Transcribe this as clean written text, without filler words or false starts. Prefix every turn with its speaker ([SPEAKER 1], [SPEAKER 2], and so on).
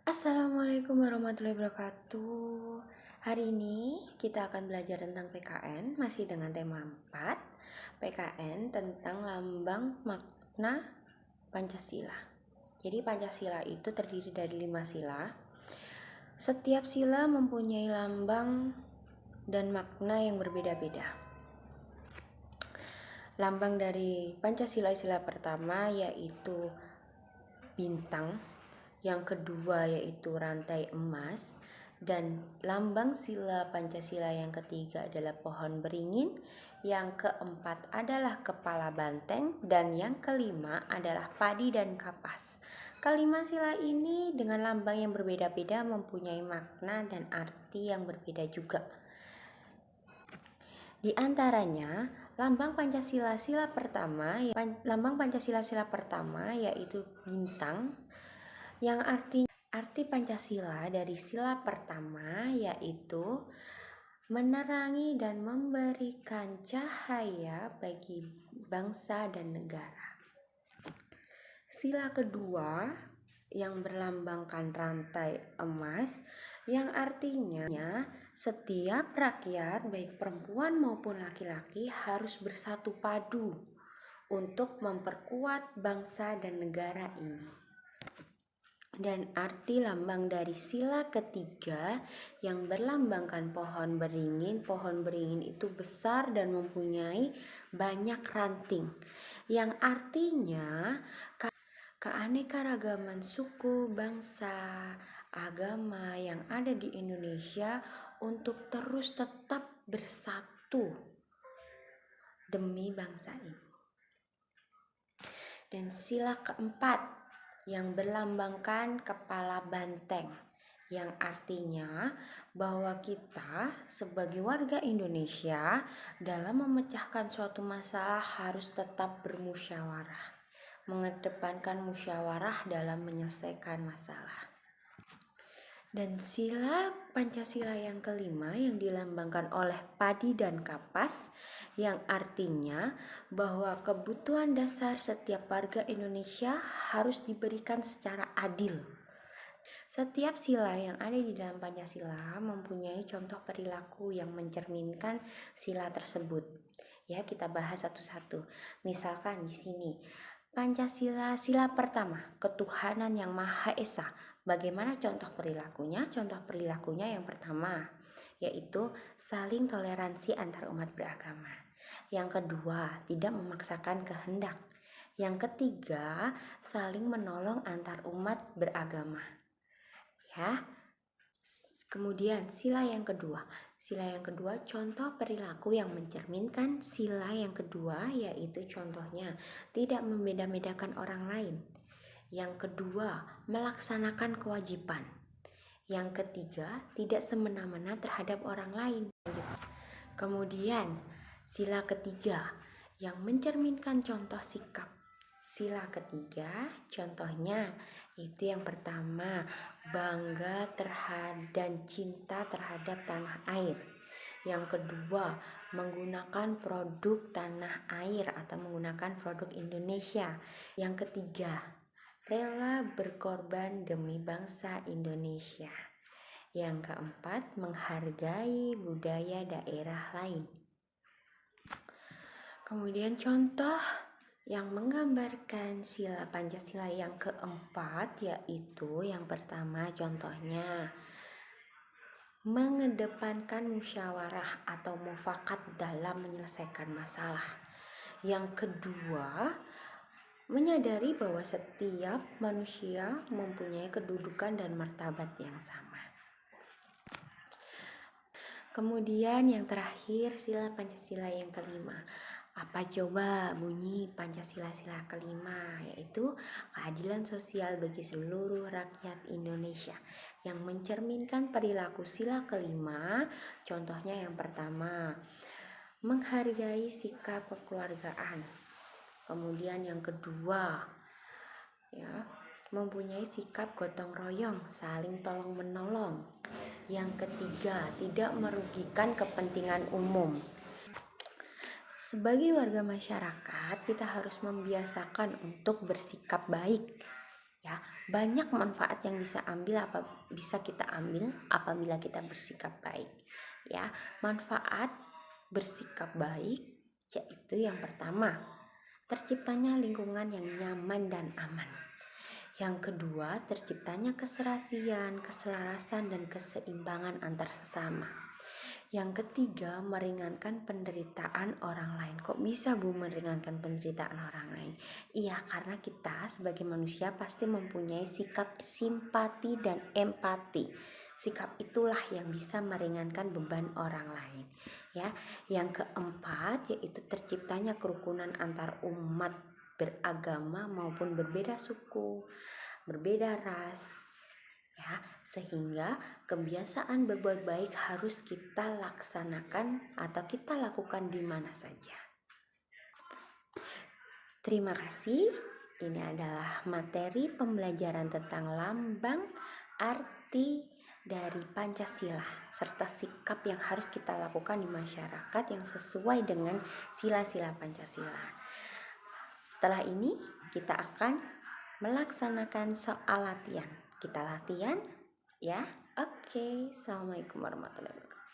[SPEAKER 1] Assalamualaikum warahmatullahi wabarakatuh. Hari ini kita akan belajar tentang PKN, masih dengan tema 4. PKN tentang lambang makna Pancasila. Jadi Pancasila itu terdiri dari 5 sila. Setiap sila mempunyai lambang dan makna yang berbeda-beda. Lambang dari Pancasila sila pertama yaitu bintang, yang kedua yaitu rantai emas, dan lambang sila Pancasila yang ketiga adalah pohon beringin, yang keempat adalah kepala banteng, dan yang kelima adalah padi dan kapas. Kelima sila ini dengan lambang yang berbeda-beda mempunyai makna dan arti yang berbeda juga. Di antaranya, lambang Pancasila sila pertama yaitu bintang, yang arti Pancasila dari sila pertama yaitu menerangi dan memberikan cahaya bagi bangsa dan negara. Sila kedua yang berlambangkan rantai emas, yang artinya setiap rakyat baik perempuan maupun laki-laki harus bersatu padu untuk memperkuat bangsa dan negara ini. Dan arti lambang dari sila ketiga yang berlambangkan pohon beringin. Pohon beringin itu besar dan mempunyai banyak ranting, yang artinya keanekaragaman suku, bangsa, agama yang ada di Indonesia untuk terus tetap bersatu demi bangsa ini. Dan sila keempat yang berlambangkan kepala banteng, yang artinya bahwa kita sebagai warga Indonesia dalam memecahkan suatu masalah harus tetap bermusyawarah, mengedepankan musyawarah dalam menyelesaikan masalah. Dan sila Pancasila yang kelima yang dilambangkan oleh padi dan kapas, yang artinya bahwa kebutuhan dasar setiap warga Indonesia harus diberikan secara adil. Setiap sila yang ada di dalam Pancasila mempunyai contoh perilaku yang mencerminkan sila tersebut. Ya, kita bahas satu-satu. Misalkan di sini Pancasila sila pertama, ketuhanan yang Maha Esa. Bagaimana contoh perilakunya? Contoh perilakunya yang pertama yaitu saling toleransi antar umat beragama. Yang kedua, tidak memaksakan kehendak. Yang ketiga, saling menolong antar umat beragama. Ya. Kemudian sila yang kedua. Sila yang kedua, contoh perilaku yang mencerminkan sila yang kedua yaitu contohnya tidak membeda-bedakan orang lain. Yang kedua, melaksanakan kewajiban. Yang ketiga, tidak semena-mena terhadap orang lain. Kemudian, sila ketiga yang mencerminkan contoh sikap. Sila ketiga, contohnya itu yang pertama, bangga terhadap dan cinta terhadap tanah air. Yang kedua, menggunakan produk tanah air atau menggunakan produk Indonesia. Yang ketiga, rela berkorban demi bangsa Indonesia. Yang keempat, menghargai budaya daerah lain. Kemudian contoh yang menggambarkan sila Pancasila yang keempat yaitu yang pertama contohnya mengedepankan musyawarah atau mufakat dalam menyelesaikan masalah. Yang kedua, menyadari bahwa setiap manusia mempunyai kedudukan dan martabat yang sama. Kemudian yang terakhir sila Pancasila yang kelima. Apa coba bunyi Pancasila sila kelima? Yaitu keadilan sosial bagi seluruh rakyat Indonesia, yang mencerminkan perilaku sila kelima. Contohnya yang pertama, menghargai sikap kekeluargaan. Kemudian yang kedua, mempunyai sikap gotong royong, saling tolong menolong. Yang ketiga, tidak merugikan kepentingan umum. Sebagai warga masyarakat, kita harus membiasakan untuk bersikap baik, ya, Banyak manfaat yang bisa kita ambil apabila kita bersikap baik. Ya, manfaat bersikap baik yaitu yang pertama, terciptanya lingkungan yang nyaman dan aman. Yang kedua, terciptanya keserasian, keselarasan, dan keseimbangan antar sesama. Yang ketiga, meringankan penderitaan orang lain. Kok bisa, Bu, meringankan penderitaan orang lain? Iya, karena kita sebagai manusia pasti mempunyai sikap simpati dan empati. Sikap itulah yang bisa meringankan beban orang lain. Ya, yang keempat yaitu terciptanya kerukunan antar umat beragama maupun berbeda suku, berbeda ras. Ya, sehingga kebiasaan berbuat baik harus kita laksanakan atau kita lakukan di mana saja. Terima kasih. Ini adalah materi pembelajaran tentang lambang, arti dari Pancasila serta sikap yang harus kita lakukan di masyarakat yang sesuai dengan sila-sila Pancasila. Setelah ini kita akan melaksanakan soal latihan. Kita latihan ya. Oke, assalamualaikum warahmatullahi wabarakatuh.